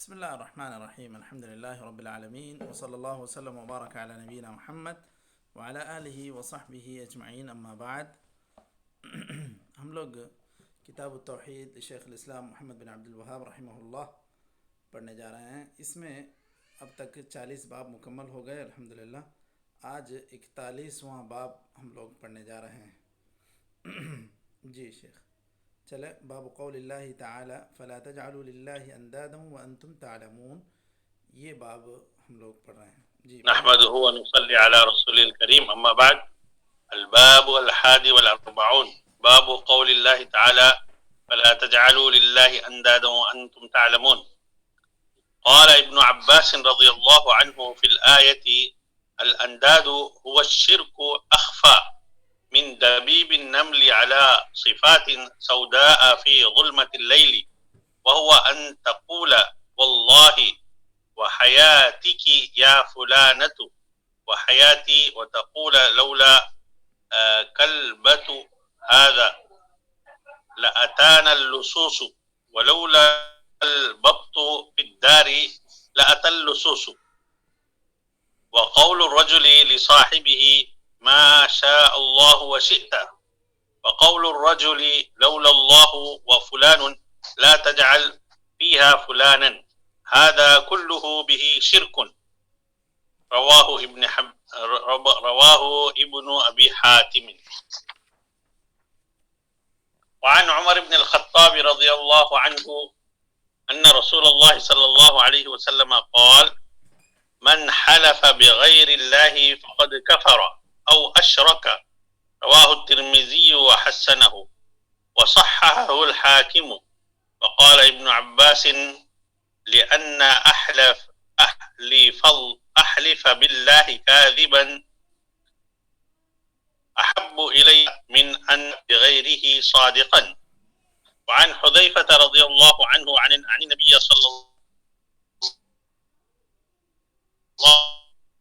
بسم الله الرحمن الرحيم الحمد لله رب العالمين وصلى الله وسلم وبارك على نبينا محمد وعلى آله وصحبه اجمعین اما بعد. ہم لوگ کتاب التوحید شیخ الاسلام محمد بن عبد الوہاب رحمہ اللہ پڑھنے جا رہے ہیں. اس میں اب تک 40 باب مکمل ہو گئے الحمدللہ. آج 41واں باب ہم لوگ پڑھنے جا رہے ہیں. جی شیخ چلے. باب قول اللہ تعالی فلا تجعلوا للہ اندادا وانتم تعلمون، یہ باب ہم لوگ پڑھ رہے ہیں. جی نحمده ونصلي على رسول الكريم. أما بعد، الباب 41 باب قول الله تعالى فلا تجعلوا لله أندادا وأنتم تعلمون. قال ابن عباس رضي الله عنه في الآية: الأنداد هو الشرك أخفى من دبيب النمل على صفات سوداء في ظلمة الليل، وهو أن تقول والله وحياتك يا فلانة وحياتي، وتقول لولا كلبة هذا لأتانا اللصوص، ولولا البط في الدار لأتى اللصوص. وقول الرجل لصاحبه ما شاء الله وشئت، وقول الرجل لولا الله وفلان لا تجعل فيها فلانا، هذا كله به شرك. رواه ابن أبي حاتم. وعن عمر بن الخطاب رضي الله عنه أن رسول الله صلى الله عليه وسلم قال: من حلف بغير الله فقد كفر أو أشرك. رواه الترمذي وحسنه وصححه الحاكم. وقال ابن عباس: لأن أحلف بالله كاذبا أحب إلي من أن بغيره صادقا. وعن حذيفة رضي الله عنه عن النبي صلى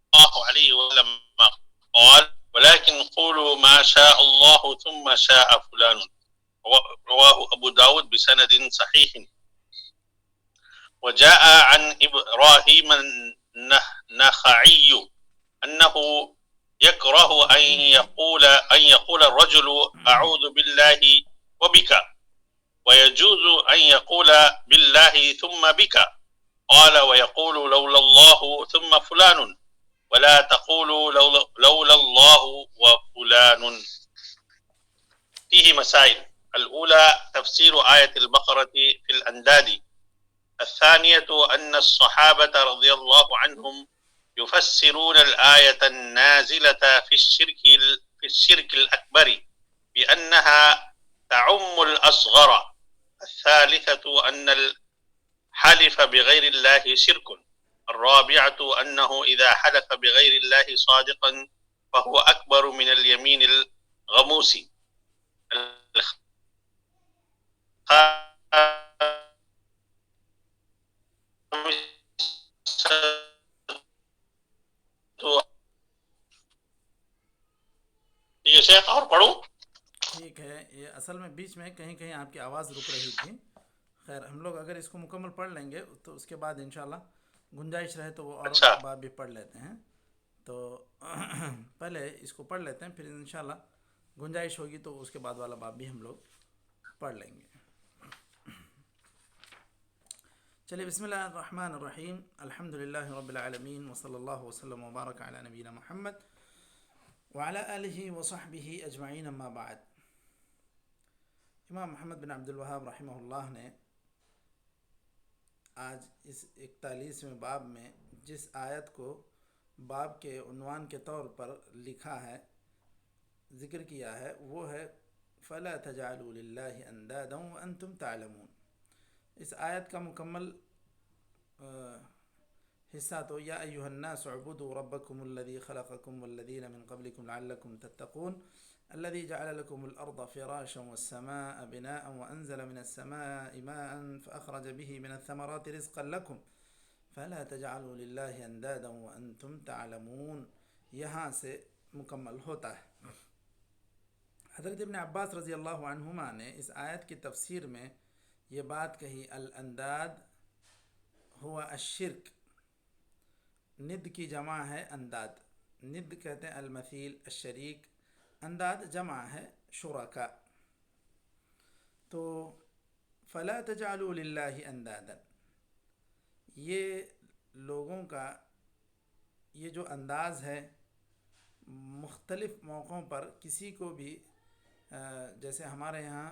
الله عليه وسلم قال: ولكن قولوا ما شاء الله ثم شاء فلان. رواه أبو داود بسند صحيح. وجاء عن إبراهيم النخعي أنه يكره أن يقول الرجل أعوذ بالله وبك، ويجوز أن يقول بالله ثم بك. قال: ويقول لولا الله ثم فلان، ولا تقولوا لولا الله وفلان. فيه مسائل: الأولى تفسير آية البقرة في الأنداد. الثانية أن الصحابة رضي الله عنهم يفسرون الآية النازلة في الشرك الأكبر بأنها تعم الأصغر. الثالثة أن الحلف بغير الله شرك. الرابعة أنه إذا حلف بغير الله صادقا فهو أكبر من اليمين الغموس. یہ شیخ اور پڑھوں؟ ٹھیک ہے. یہ اصل میں بیچ میں کہیں کہیں آپ کی آواز رک رہی تھی. خیر ہم لوگ اگر اس کو مکمل پڑھ لیں گے تو اس کے بعد انشاءاللہ گنجائش رہے تو وہ اور اچھا باب بھی پڑھ لیتے ہیں. تو پہلے اس کو پڑھ لیتے ہیں، پھر انشاءاللہ گنجائش ہوگی تو اس کے بعد والا باب بھی ہم لوگ پڑھ لیں گے. چلیے. بسم اللہ الرحمن الرحیم. الحمد للہ رب العالمین وصلی اللہ وسلم وبارک علی نبینا محمد وعلی آلہ وصحبہ اجمعین اما بعد. امام محمد بن عبد الوہاب رحمہ اللہ نے آج اس 41ویں باب میں جس آیت کو باب کے عنوان کے طور پر لکھا ہے، ذکر کیا ہے، وہ ہے فَلَا تَجْعَلُوا لِلَّهِ أَنْدَادًا وَأَنْتُمْ تَعْلَمُونَ. اس آیت کا مکمل حصہ تو یا ایھا الناس اعبدوا ربکم الذی خلقکم والذین من قبلکم لعلکم تتقون الذي جعل لكم الأرض فراشا والسماء بناء وأنزل من السماء ماء فأخرج به من الثمرات رزقا لكم فلا تجعلوا لله أندادا وأنتم تعلمون. یہاں سے مکمل ہوتا ہے. حضرت ابن عباس رضی اللہ عنہما نے اس آیت کی تفسیر میں یہ بات کہی: الانداد هو الشرک، ند کی جمع ہے انداد، ند کہتے ہیں المثیل، الشریک، انداد جمع ہے شرکا. تو فلا تجعلوا للہ اندادا، یہ لوگوں کا یہ جو انداز ہے مختلف موقعوں پر کسی کو بھی جیسے ہمارے یہاں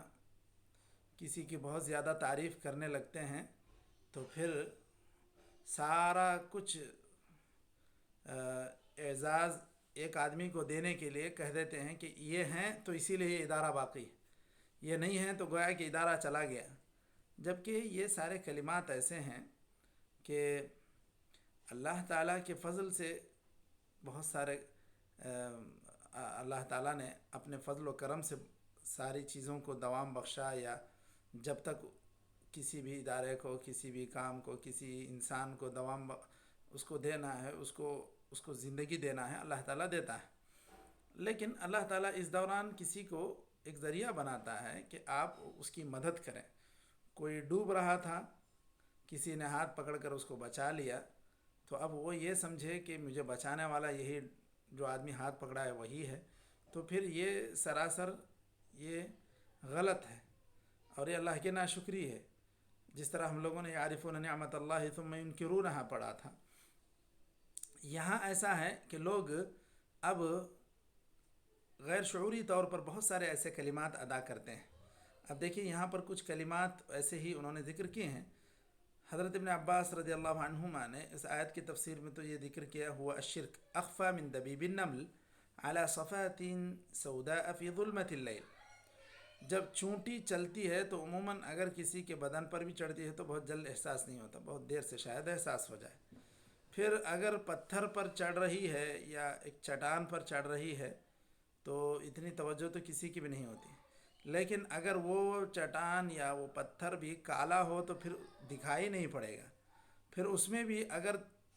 کسی کی بہت زیادہ تعریف کرنے لگتے ہیں تو پھر سارا کچھ اعزاز ایک آدمی کو دینے کے لیے کہہ دیتے ہیں کہ یہ ہیں تو اسی لیے یہ ادارہ باقی ہے، یہ نہیں ہیں تو گویا کہ ادارہ چلا گیا. جبکہ یہ سارے کلمات ایسے ہیں کہ اللہ تعالیٰ کے فضل سے بہت سارے اللہ تعالیٰ نے اپنے فضل و کرم سے ساری چیزوں کو دوام بخشا، یا جب تک کسی بھی ادارے کو، کسی بھی کام کو، کسی انسان کو دوام اس کو دینا ہے، اس کو زندگی دینا ہے، اللہ تعالیٰ دیتا ہے. لیکن اللہ تعالیٰ اس دوران کسی کو ایک ذریعہ بناتا ہے کہ آپ اس کی مدد کریں. کوئی ڈوب رہا تھا، کسی نے ہاتھ پکڑ کر اس کو بچا لیا، تو اب وہ یہ سمجھے کہ مجھے بچانے والا یہی جو آدمی ہاتھ پکڑا ہے وہی ہے، تو پھر یہ سراسر یہ غلط ہے اور یہ اللہ کی ناشکری ہے. جس طرح ہم لوگوں نے یعرفون نعمت اللہ ثم ینکرونہا پڑھا تھا، یہاں ایسا ہے کہ لوگ اب غیر شعوری طور پر بہت سارے ایسے کلمات ادا کرتے ہیں. اب دیکھیں یہاں پر کچھ کلمات ایسے ہی انہوں نے ذکر کیے ہیں. حضرت ابن عباس رضی اللہ عنہما نے اس آیت کی تفسیر میں تو یہ ذکر کیا ہوا الشرک اخفى من دبیب النمل على صفات سوداء في ظلمة الليل. جب چونٹی چلتی ہے تو عموماً اگر کسی کے بدن پر بھی چڑھتی ہے تو بہت جلد احساس نہیں ہوتا، بہت دیر سے شاید احساس ہو جائے. پھر اگر پتھر پر چڑھ رہی ہے یا ایک چٹان پر چڑھ رہی ہے تو اتنی توجہ تو کسی کی بھی نہیں ہوتی. لیکن اگر وہ چٹان یا وہ پتھر بھی کالا ہو تو پھر دکھائی نہیں پڑے گا. پھر اس میں بھی اگر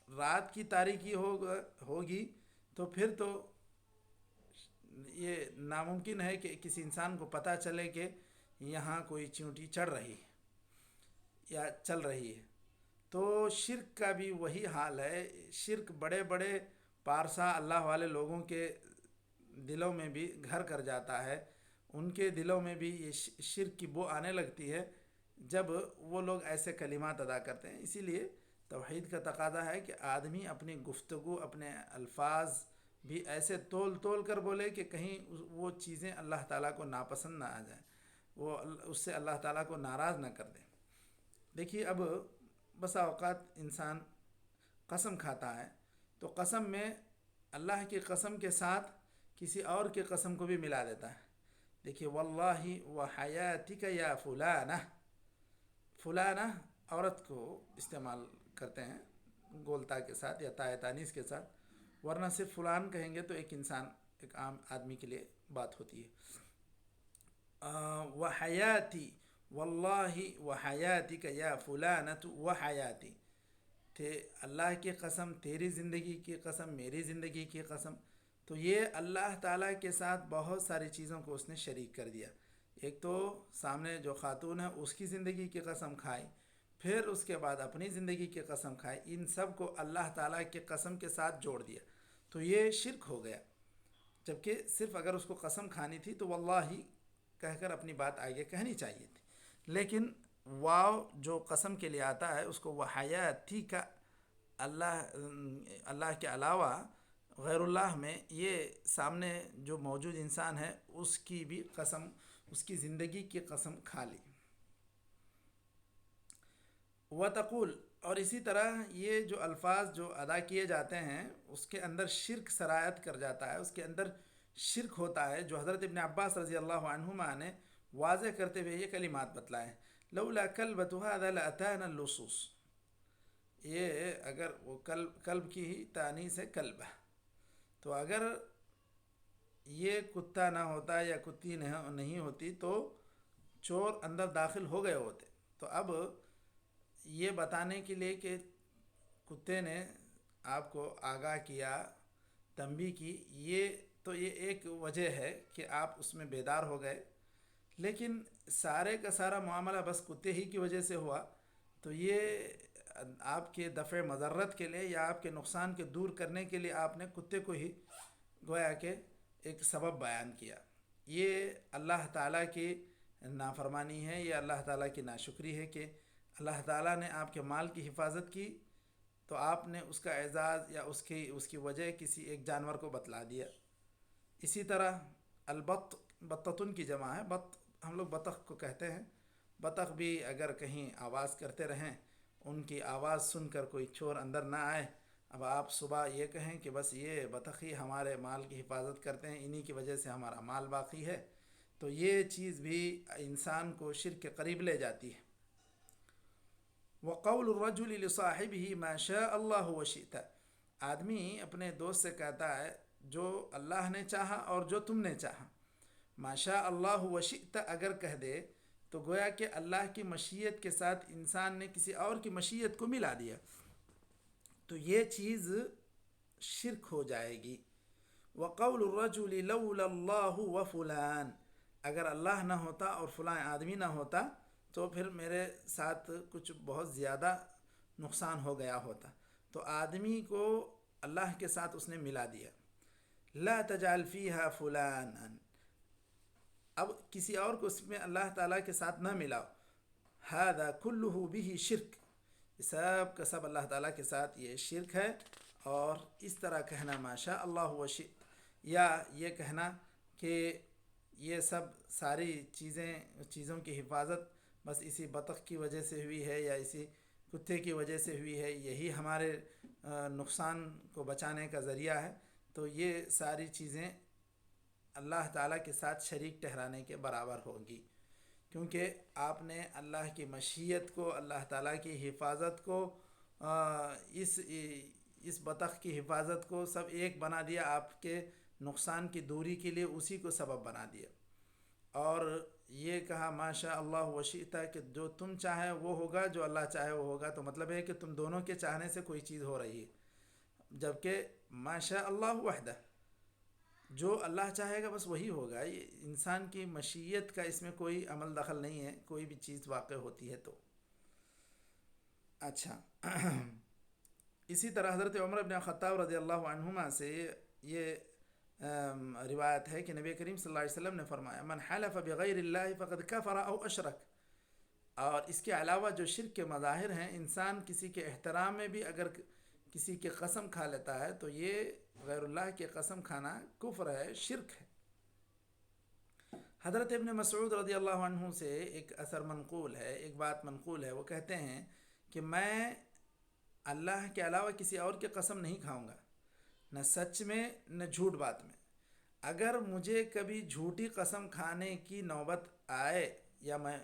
رات کی تاریکی ہوگی تو پھر تو یہ ناممکن ہے کہ کسی انسان کو پتہ چلے کہ یہاں کوئی چونٹی چڑھ رہی ہے یا چل رہی ہے. تو شرک کا بھی وہی حال ہے. شرک بڑے بڑے پارسا اللہ والے لوگوں کے دلوں میں بھی گھر کر جاتا ہے. ان کے دلوں میں بھی یہ شرک کی بو آنے لگتی ہے جب وہ لوگ ایسے کلمات ادا کرتے ہیں. اسی لیے توحید کا تقاضا ہے کہ آدمی اپنی گفتگو، اپنے الفاظ بھی ایسے تول کر بولے کہ کہیں وہ چیزیں اللہ تعالیٰ کو ناپسند نہ آ جائیں، وہ اس سے اللہ تعالیٰ کو ناراض نہ کر دیں. دیکھیے اب بسا اوقات انسان قسم کھاتا ہے تو قسم میں اللہ کی قسم کے ساتھ کسی اور کی قسم کو بھی ملا دیتا ہے. دیکھیے واللہ وحیاتک یا فلانہ، فلانہ عورت کو استعمال کرتے ہیں گولتا کے ساتھ یا تائے تانیث کے ساتھ، ورنہ صرف فلان کہیں گے تو ایک انسان، ایک عام آدمی کے لیے بات ہوتی ہے. وحیاتی، واللہ وحیاتک یا فلانۃ وحیاتی، تھے اللہ کی قسم، تیری زندگی کی قسم، میری زندگی کی قسم. تو یہ اللہ تعالیٰ کے ساتھ بہت ساری چیزوں کو اس نے شریک کر دیا. ایک تو سامنے جو خاتون ہے اس کی زندگی کی قسم کھائی، پھر اس کے بعد اپنی زندگی کی قسم کھائی، ان سب کو اللہ تعالیٰ کی قسم کے ساتھ جوڑ دیا. تو یہ شرک ہو گیا. جبکہ صرف اگر اس کو قسم کھانی تھی تو واللہ کہہ کر اپنی بات آگے کہنی چاہیے تھی. لیکن واو جو قسم کے لیے آتا ہے اس کو وحیاتی کا اللہ کے علاوہ غیر اللہ میں یہ سامنے جو موجود انسان ہے اس کی بھی قسم، اس کی زندگی کی قسم کھا لی. وتقول، اور اسی طرح یہ جو الفاظ جو ادا کیے جاتے ہیں اس کے اندر شرک سرایت کر جاتا ہے، اس کے اندر شرک ہوتا ہے، جو حضرت ابن عباس رضی اللہ عنہما نے واضح کرتے ہوئے یہ کلمات بتلائے ہیں. لولا کلبۃ هذا لاتانا اللصوص، یہ اگر وہ کلب کی ہی تانیث ہے کلبہ، تو اگر یہ کتا نہ ہوتا یا کتی نہیں ہوتی تو چور اندر داخل ہو گئے ہوتے. تو اب یہ بتانے کے لیے کہ کتے نے آپ کو آگاہ کیا، تنبیہ کی، یہ ایک وجہ ہے کہ آپ اس میں بیدار ہو گئے. لیکن سارے کا سارا معاملہ بس کتے ہی کی وجہ سے ہوا تو یہ آپ کے دفع مضرت کے لیے یا آپ کے نقصان کے دور کرنے کے لیے آپ نے کتے کو ہی گویا کہ ایک سبب بیان کیا. یہ اللہ تعالیٰ کی نافرمانی ہے، یہ اللہ تعالیٰ کی ناشکری ہے کہ اللہ تعالیٰ نے آپ کے مال کی حفاظت کی تو آپ نے اس کا اعزاز یا اس کی وجہ کسی ایک جانور کو بتلا دیا. اسی طرح البط، بطتن کی جمع ہے، بط ہم لوگ بطخ کو کہتے ہیں. بطخ بھی اگر کہیں آواز کرتے رہیں، ان کی آواز سن کر کوئی چور اندر نہ آئے، اب آپ صبح یہ کہیں کہ بس یہ بطخ ہی ہمارے مال کی حفاظت کرتے ہیں، انہی کی وجہ سے ہمارا مال باقی ہے، تو یہ چیز بھی انسان کو شرک کے قریب لے جاتی ہے. وقول الرجل لصاحبه ما شاء اللہ وشئت، آدمی اپنے دوست سے کہتا ہے جو اللہ نے چاہا اور جو تم نے چاہا. ما شاء اللہ وشئت اگر کہہ دے تو گویا کہ اللہ کی مشیت کے ساتھ انسان نے کسی اور کی مشیت کو ملا دیا، تو یہ چیز شرک ہو جائے گی. وقول الرجل لولا اللہ وفلان، اگر اللہ نہ ہوتا اور فلاں آدمی نہ ہوتا تو پھر میرے ساتھ کچھ بہت زیادہ نقصان ہو گیا ہوتا. تو آدمی کو اللہ کے ساتھ اس نے ملا دیا. لا تجعل فیہا فلانا، اب کسی اور کو اس میں اللہ تعالیٰ کے ساتھ نہ ملاؤ. ھذا کلہ بہ شرک، سب کا سب اللہ تعالیٰ کے ساتھ یہ شرک ہے. اور اس طرح کہنا ما شاء اللہ وشئت، یا یہ کہنا کہ یہ سب ساری چیزوں کی حفاظت بس اسی بطخ کی وجہ سے ہوئی ہے یا اسی کتے کی وجہ سے ہوئی ہے، یہی ہمارے نقصان کو بچانے کا ذریعہ ہے، تو یہ ساری چیزیں اللہ تعالیٰ کے ساتھ شریک ٹھہرانے کے برابر ہوگی. کیونکہ آپ نے اللہ کی مشیت کو، اللہ تعالیٰ کی حفاظت کو، اس بطخ کی حفاظت کو سب ایک بنا دیا، آپ کے نقصان کی دوری کے لیے اسی کو سبب بنا دیا. اور یہ کہا ما شاء اللہ وشئت کہ جو تم چاہے وہ ہوگا، جو اللہ چاہے وہ ہوگا، تو مطلب ہے کہ تم دونوں کے چاہنے سے کوئی چیز ہو رہی ہے. جبکہ ما شاء اللہ وحدہ، جو اللہ چاہے گا بس وہی ہوگا. یہ انسان کی مشیت کا اس میں کوئی عمل دخل نہیں ہے، کوئی بھی چیز واقع ہوتی ہے تو. اچھا اسی طرح حضرت عمر بن خطاب رضی اللہ عنہما سے یہ روایت ہے کہ نبی کریم صلی اللہ علیہ وسلم نے فرمایا من حلف بغیر اللہ فقد کفر او اشرک. اور اس کے علاوہ جو شرک کے مظاہر ہیں، انسان کسی کے احترام میں بھی اگر کسی کی قسم کھا لیتا ہے تو یہ غیر اللہ کی قسم کھانا کفر ہے، شرک ہے. حضرت ابن مسعود رضی اللہ عنہ سے ایک اثر منقول ہے، ایک بات منقول ہے، وہ کہتے ہیں کہ میں اللہ کے علاوہ کسی اور کی قسم نہیں کھاؤں گا، نہ سچ میں نہ جھوٹ بات میں. اگر مجھے کبھی جھوٹی قسم کھانے کی نوبت آئے یا میں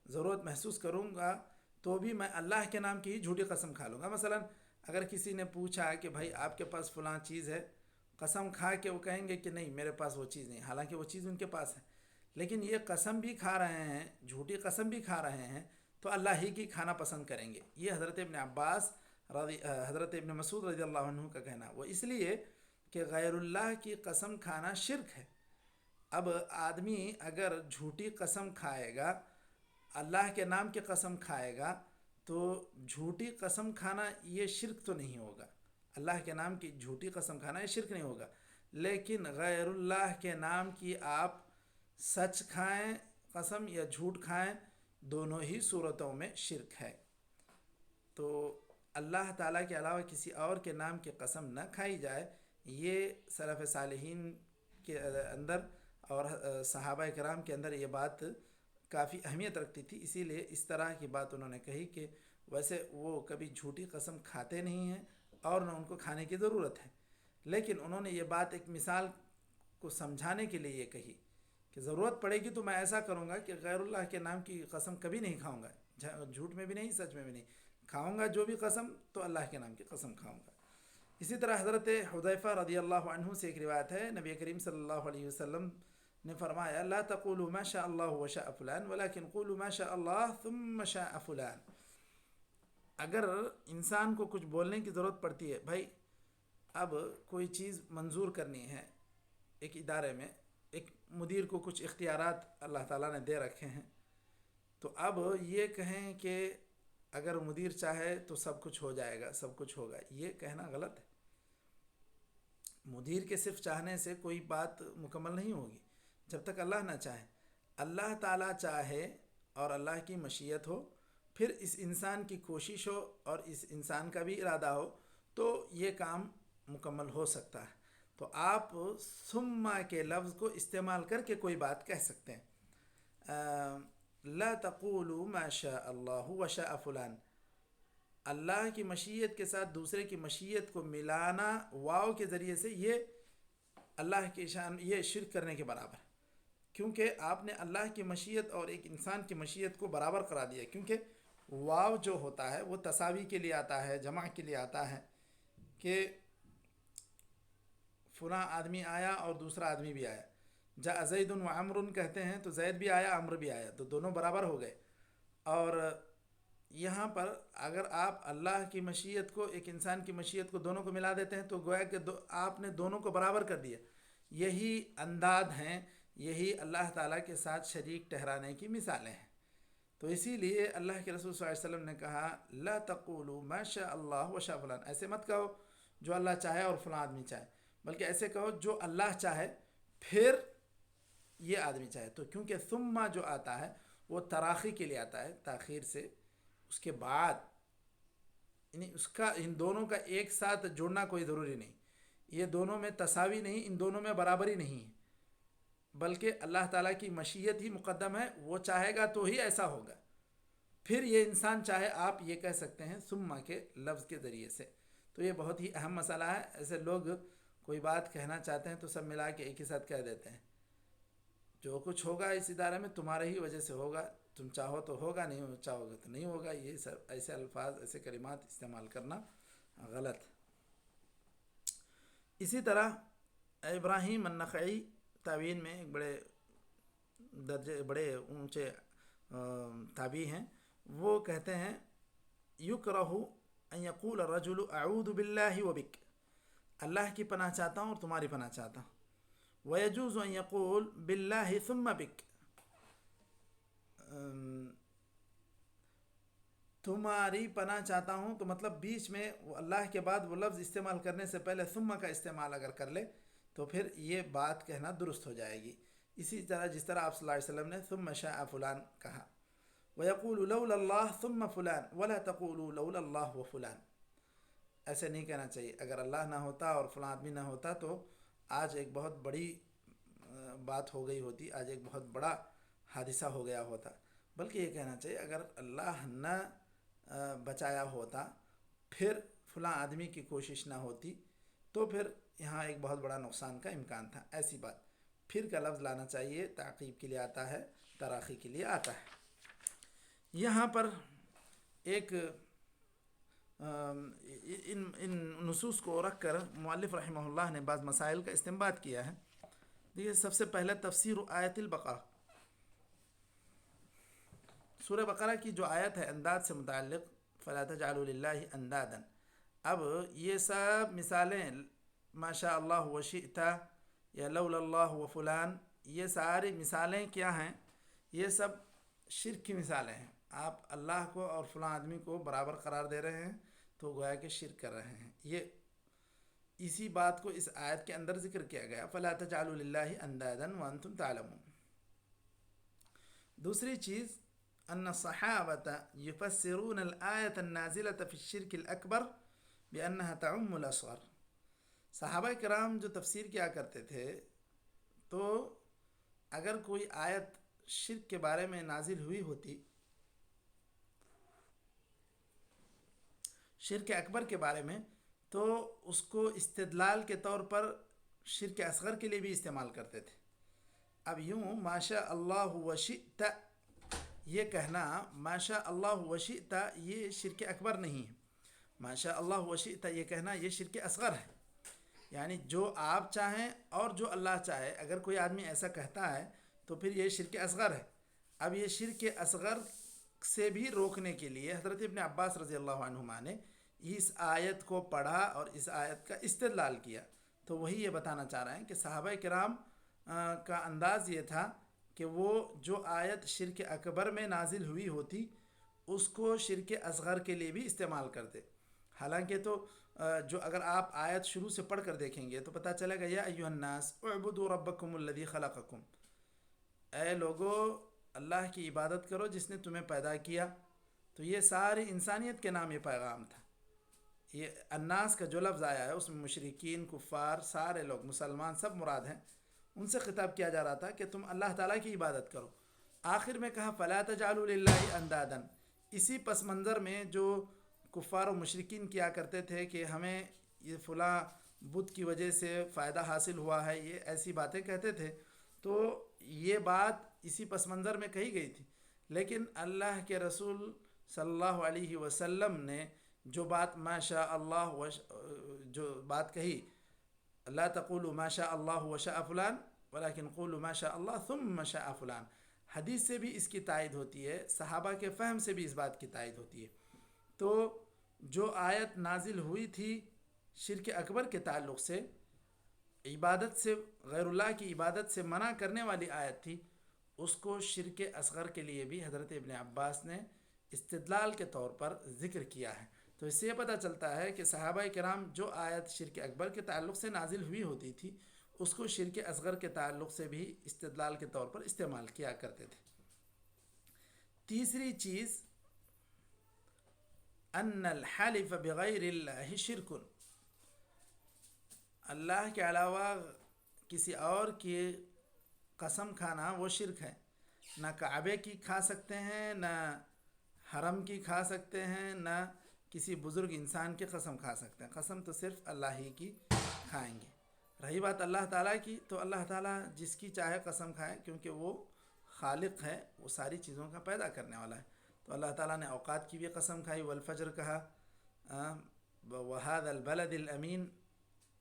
ضرورت محسوس کروں گا تو بھی میں اللہ کے نام کی ہی جھوٹی قسم کھا لوں گا. مثلا اگر کسی نے پوچھا کہ بھائی آپ کے پاس فلاں چیز ہے، قسم کھا کے وہ کہیں گے کہ نہیں میرے پاس وہ چیز نہیں، حالانکہ وہ چیز ان کے پاس ہے، لیکن یہ قسم بھی کھا رہے ہیں، جھوٹی قسم بھی کھا رہے ہیں، تو اللہ ہی کی کھانا پسند کریں گے. یہ حضرت ابن عباس حضرت ابن مسعود رضی اللہ عنہ کا کہنا. وہ اس لیے کہ غیر اللہ کی قسم کھانا شرک ہے. اب آدمی اگر جھوٹی قسم کھائے گا، اللہ کے نام کی قسم کھائے گا، تو جھوٹی قسم کھانا یہ شرک تو نہیں ہوگا. اللہ کے نام کی جھوٹی قسم کھانا یہ شرک نہیں ہوگا، لیکن غیر اللہ کے نام کی آپ سچ کھائیں قسم یا جھوٹ کھائیں، دونوں ہی صورتوں میں شرک ہے. تو اللہ تعالیٰ کے علاوہ کسی اور کے نام کی قسم نہ کھائی جائے، یہ سلف صالحین کے اندر اور صحابہ کرام کے اندر یہ بات کافی اہمیت رکھتی تھی. اسی لیے اس طرح کی بات انہوں نے کہی کہ ویسے وہ کبھی جھوٹی قسم کھاتے نہیں ہیں اور نہ ان کو کھانے کی ضرورت ہے، لیکن انہوں نے یہ بات ایک مثال کو سمجھانے کے لیے یہ کہی کہ ضرورت پڑے گی تو میں ایسا کروں گا کہ غیر اللہ کے نام کی قسم کبھی نہیں کھاؤں گا، جھوٹ میں بھی نہیں، سچ میں بھی نہیں کھاؤں گا. جو بھی قسم تو اللہ کے نام کی قسم کھاؤں گا. اسی طرح حضرت حذیفہ رضی اللہ عنہ سے ایک روایت ہے، نبی کریم صلی اللہ علیہ وسلم نے فرمایا لا تقولوا ما شاء اللہ وشاء فلان ولكن قولوا ما شاء اللہ ثم شاء فلان. اگر انسان کو کچھ بولنے کی ضرورت پڑتی ہے، بھائی اب کوئی چیز منظور کرنی ہے، ایک ادارے میں ایک مدیر کو کچھ اختیارات اللہ تعالیٰ نے دے رکھے ہیں، تو اب یہ کہیں کہ اگر مدیر چاہے تو سب کچھ ہو جائے گا، سب کچھ ہوگا، یہ کہنا غلط ہے۔ مدیر کے صرف چاہنے سے کوئی بات مکمل نہیں ہوگی جب تک اللہ نہ چاہے۔ اللہ تعالیٰ چاہے اور اللہ کی مشیت ہو، پھر اس انسان کی کوشش ہو اور اس انسان کا بھی ارادہ ہو تو یہ کام مکمل ہو سکتا ہے۔ تو آپ ثم کے لفظ کو استعمال کر کے کوئی بات کہہ سکتے ہیں۔ لا تقولوا ما شاء اللہ وشاء فلان، اللہ کی مشیت کے ساتھ دوسرے کی مشیت کو ملانا واو کے ذریعے سے، یہ اللہ کی شان، یہ شرک کرنے کے برابر ہے، کیونکہ آپ نے اللہ کی مشیت اور ایک انسان کی مشیت کو برابر قرار دیا۔ کیونکہ واو جو ہوتا ہے وہ تساوی کے لیے آتا ہے، جمع کے لیے آتا ہے، کہ فلاں آدمی آیا اور دوسرا آدمی بھی آیا۔ جاء زید و عمر کہتے ہیں تو زید بھی آیا، عمر بھی آیا، تو دونوں برابر ہو گئے۔ اور یہاں پر اگر آپ اللہ کی مشیت کو ایک انسان کی مشیت کو دونوں کو ملا دیتے ہیں تو گویا کہ آپ نے دونوں کو برابر کر دیا۔ یہی انداز ہیں، یہی اللہ تعالیٰ کے ساتھ شریک ٹھہرانے کی مثالیں ہیں۔ تو اسی لیے اللہ کے رسول صلی اللہ علیہ وسلم نے کہا لا تقولوا ما شاء اللہ وشاء فلان، ایسے مت کہو جو اللہ چاہے اور فلاں آدمی چاہے، بلکہ ایسے کہو جو اللہ چاہے پھر یہ آدمی چاہے۔ تو کیونکہ ثم جو آتا ہے وہ تراخی کے لیے آتا ہے، تاخیر سے، اس کے بعد، یعنی اس کا ان دونوں کا ایک ساتھ جوڑنا کوئی ضروری نہیں، یہ دونوں میں تساوی نہیں، ان دونوں میں برابری نہیں ہے، بلکہ اللہ تعالیٰ کی مشیت ہی مقدم ہے، وہ چاہے گا تو ہی ایسا ہوگا۔ پھر یہ انسان چاہے، آپ یہ کہہ سکتے ہیں ثم کے لفظ کے ذریعے سے۔ تو یہ بہت ہی اہم مسئلہ ہے۔ ایسے لوگ کوئی بات کہنا چاہتے ہیں تو سب ملا کے ایک ہی ساتھ کہہ دیتے ہیں، جو کچھ ہوگا اس ادارے میں تمہارے ہی وجہ سے ہوگا، تم چاہو تو ہوگا، نہیں چاہو گے تو نہیں ہوگا۔ یہ سب ایسے الفاظ، ایسے کلمات استعمال کرنا غلط۔ اسی طرح ابراہیم النخعی تابعین میں ایک بڑے اونچے تابعی ہیں، وہ کہتے ہیں یکرہ ان یقول الرجل اعوذ باللہ وبک، اللہ کی پناہ چاہتا ہوں اور تمہاری پناہ چاہتا ہوں۔ ویجوز ان یقول باللہ ثم بک، تمہاری پناہ چاہتا ہوں تو مطلب بیچ میں اللہ کے بعد وہ لفظ استعمال کرنے سے پہلے ثم کا استعمال اگر کر لے تو پھر یہ بات کہنا درست ہو جائے گی۔ اسی طرح جس طرح آپ صلی اللہ علیہ وسلم نے ثم شاء فلان کہا۔ وَيَقُولُ لَوْلَا اللَّهُ ثُمَّ فُلَانٌ وَلَا تَقُولُوا لَوْلَا اللَّهُ وَفُلَانٌ، ایسے نہیں کہنا چاہیے۔ اگر اللہ نہ ہوتا اور فلاں آدمی نہ ہوتا تو آج ایک بہت بڑی بات ہو گئی ہوتی، آج ایک بہت بڑا حادثہ ہو گیا ہوتا، بلکہ یہ کہنا چاہیے اگر اللہ نہ بچایا ہوتا، پھر فلاں آدمی کی کوشش نہ ہوتی تو پھر یہاں ایک بہت بڑا نقصان کا امکان تھا، ایسی بات۔ پھر کا لفظ لانا چاہیے، تعقیب کے لیے آتا ہے، تراخی کے لیے آتا ہے۔ یہاں پر ایک ان نصوص کو رکھ کر مؤلف رحمہ اللہ نے بعض مسائل کا استنباط کیا ہے۔ دیکھیے، سب سے پہلے تفسیر آیت البقرہ، سورہ بقرہ کی جو آیت ہے انداد سے متعلق، فلا تجعلوا للہ اندادا، اب یہ سب مثالیں ما شاء اللہ وشئت یا لولا اللہ وفلان، یہ ساری مثالیں کیا ہیں؟ یہ سب شرک کی مثالیں ہیں۔ آپ اللہ کو اور فلاں آدمی کو برابر قرار دے رہے ہیں تو گویا کہ شرک کر رہے ہیں۔ یہ اسی بات کو اس آیت کے اندر ذکر کیا گیا، فلا تجعلوا للہ اندادا وانتم تعلمون۔ دوسری چیز، ان الصحابۃ یفسرون الآیۃ النازلۃ فی الشرک الاکبر بانها تعم الاصغر، صحابہ کرام جو تفسیر کیا کرتے تھے تو اگر کوئی آیت شرک کے بارے میں نازل ہوئی ہوتی، شرک اکبر کے بارے میں، تو اس کو استدلال کے طور پر شرک اصغر کے لیے بھی استعمال کرتے تھے۔ اب یوں ما شاء اللہ وشئت یہ کہنا، ما شاء اللہ وشئت یہ شرک اکبر نہیں ہے، ما شاء اللہ وشئت یہ کہنا یہ شرک اصغر ہے، یعنی جو آپ چاہیں اور جو اللہ چاہے، اگر کوئی آدمی ایسا کہتا ہے تو پھر یہ شرک اصغر ہے۔ اب یہ شرک اصغر سے بھی روکنے کے لیے حضرت ابن عباس رضی اللہ عنہما نے اس آیت کو پڑھا اور اس آیت کا استدلال کیا۔ تو وہی یہ بتانا چاہ رہے ہیں کہ صحابہ کرام کا انداز یہ تھا کہ وہ جو آیت شرک اکبر میں نازل ہوئی ہوتی اس کو شرک اصغر کے لیے بھی استعمال کرتے. حالانکہ تو جو اگر آپ آیت شروع سے پڑھ کر دیکھیں گے تو پتہ چلے گا یا ایھا الناس اعبدوا ربکم الذی خلقکم، اے لوگو اللہ کی عبادت کرو جس نے تمہیں پیدا کیا. تو یہ ساری انسانیت کے نام یہ پیغام تھا. یہ الناس کا جو لفظ آیا ہے اس میں مشرکین، کفار، سارے لوگ، مسلمان سب مراد ہیں. ان سے خطاب کیا جا رہا تھا کہ تم اللہ تعالیٰ کی عبادت کرو. آخر میں کہا فلا تجعلوا للہ اندادا. اسی پس منظر میں جو کفار و مشرکین کیا کرتے تھے کہ ہمیں یہ فلاں بت کی وجہ سے فائدہ حاصل ہوا ہے، یہ ایسی باتیں کہتے تھے. تو یہ بات اسی پس منظر میں کہی گئی تھی. لیکن اللہ کے رسول صلی اللہ علیہ وسلم نے جو بات ما شاء اللہ جو بات کہی، لا تقولوا ما شاء اللہ وشاء فلان ولكن قولوا ما شاء اللہ ثم شاء فلان، حدیث سے بھی اس کی تائید ہوتی ہے، صحابہ کے فہم سے بھی اس بات کی تائید ہوتی ہے. تو جو آیت نازل ہوئی تھی شرک اکبر کے تعلق سے، عبادت سے، غیر اللہ کی عبادت سے منع کرنے والی آیت تھی، اس کو شرک اصغر کے لیے بھی حضرت ابن عباس نے استدلال کے طور پر ذکر کیا ہے. تو اس سے یہ پتہ چلتا ہے کہ صحابہ کرام جو آیت شرک اکبر کے تعلق سے نازل ہوئی ہوتی تھی اس کو شرک اصغر کے تعلق سے بھی استدلال کے طور پر استعمال کیا کرتے تھے. تیسری چیز ان الحلف بغیر اللہ شرک، اللہ کے علاوہ کسی اور کی قسم کھانا وہ شرک ہے. نہ کعبے کی کھا سکتے ہیں، نہ حرم کی کھا سکتے ہیں، نہ کسی بزرگ انسان کی قسم کھا سکتے ہیں. قسم تو صرف اللہ ہی کی کھائیں گے. رہی بات اللہ تعالیٰ کی، تو اللہ تعالیٰ جس کی چاہے قسم کھائے، کیونکہ وہ خالق ہے، وہ ساری چیزوں کا پیدا کرنے والا ہے. تو اللہ تعالیٰ نے اوقات کی بھی قسم کھائی، والفجر کہا، وہذا البلد الامین،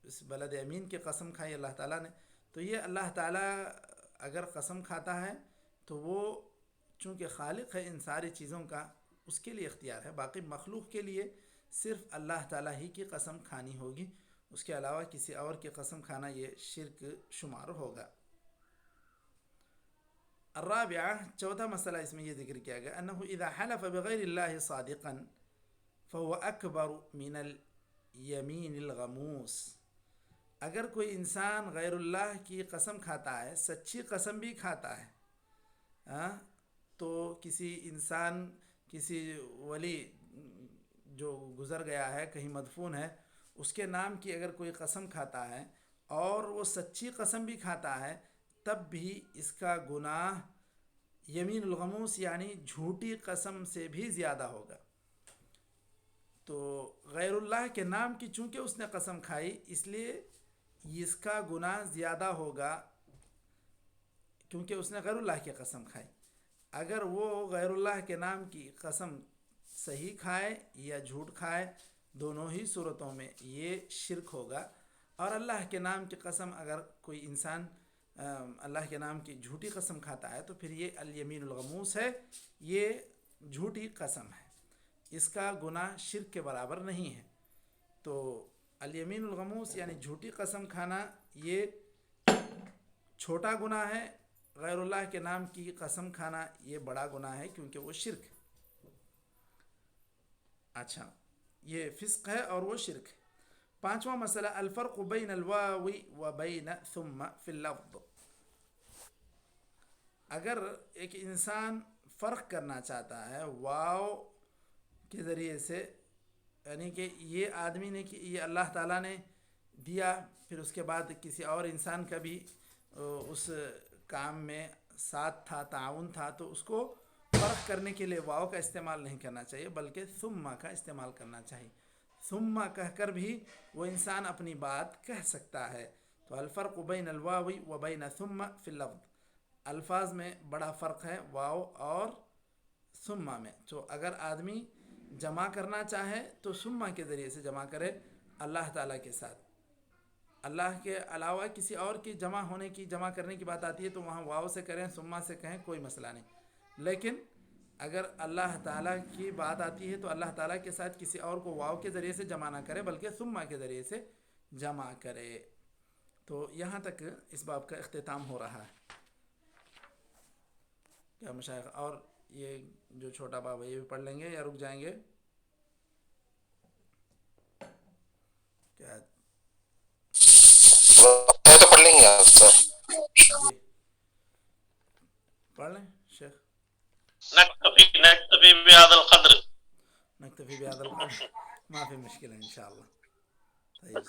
اس بلد امین کی قسم کھائی اللہ تعالیٰ نے. تو یہ اللہ تعالیٰ اگر قسم کھاتا ہے تو وہ چونکہ خالق ہے ان ساری چیزوں کا، اس کے لیے اختیار ہے. باقی مخلوق کے لیے صرف اللہ تعالیٰ ہی کی قسم کھانی ہوگی، اس کے علاوہ کسی اور کی قسم کھانا یہ شرک شمار ہوگا. الرابعہ، چوتھا مسئلہ اس میں یہ ذکر کیا گیا، انہ اذا حلف بغیر اللہ صادقا فهو اکبر من الیمین الغموس. اگر کوئی انسان غیر اللہ کی قسم کھاتا ہے، سچی قسم بھی کھاتا ہے، تو کسی انسان، کسی ولی جو گزر گیا ہے، کہیں مدفون ہے، اس کے نام کی اگر کوئی قسم کھاتا ہے اور وہ سچی قسم بھی کھاتا ہے، تب بھی اس کا گناہ یمین الغموس یعنی جھوٹی قسم سے بھی زیادہ ہوگا. تو غیر اللہ کے نام کی چونکہ اس نے قسم کھائی، اس لیے اس کا گناہ زیادہ ہوگا کیونکہ اس نے غیر اللہ کی قسم کھائی. اگر وہ غیر اللہ کے نام کی قسم صحیح کھائے یا جھوٹ کھائے، دونوں ہی صورتوں میں یہ شرک ہوگا. اور اللہ کے نام کی قسم اگر کوئی انسان اللہ کے نام کی جھوٹی قسم کھاتا ہے تو پھر یہ الیمین الغموس ہے، یہ جھوٹی قسم ہے، اس کا گناہ شرک کے برابر نہیں ہے. تو الیمین الغموس یعنی جھوٹی قسم کھانا یہ چھوٹا گناہ ہے، غیر اللہ کے نام کی قسم کھانا یہ بڑا گناہ ہے کیونکہ وہ شرک ہے. اچھا، یہ فسق ہے اور وہ شرک ہے. پانچواں مسئلہ الفرق بین الواو و بین ثم فی اللفظ. اگر ایک انسان فرق کرنا چاہتا ہے واو کے ذریعے سے، یعنی کہ یہ آدمی نے کہ یہ اللہ تعالیٰ نے دیا، پھر اس کے بعد کسی اور انسان کا بھی اس کام میں ساتھ تھا، تعاون تھا، تو اس کو فرق کرنے کے لیے واو کا استعمال نہیں کرنا چاہیے بلکہ ثم کا استعمال کرنا چاہیے. ثم کہہ کر بھی وہ انسان اپنی بات کہہ سکتا ہے. تو الفرق بین الواو و بین ثم فی اللفظ، الفاظ میں بڑا فرق ہے واو اور ثم میں. تو اگر آدمی جمع کرنا چاہے تو ثم کے ذریعے سے جمع کرے اللہ تعالیٰ کے ساتھ. اللہ کے علاوہ کسی اور کی جمع کرنے کی بات آتی ہے تو وہاں واو سے کریں، ثم سے کہیں، کوئی مسئلہ نہیں. لیکن اگر اللہ تعالیٰ کی بات آتی ہے تو اللہ تعالیٰ کے ساتھ کسی اور کو واو کے ذریعے سے جمع نہ کرے بلکہ ثم کے ذریعے سے جمع کرے. تو یہاں تک اس باب کا اختتام ہو رہا ہے. کیا مشائخ اور یہ جو چھوٹا باب ہے یہ بھی پڑھ لیں گے یا رک جائیں گے؟ کیا تو پڑھ لیں گے آپ سر. جی پڑھ لیں شیخ. نكتفي بهذا القدر. نكتفي بهذا القدر. ما في مشكلة إن شاء الله. طيب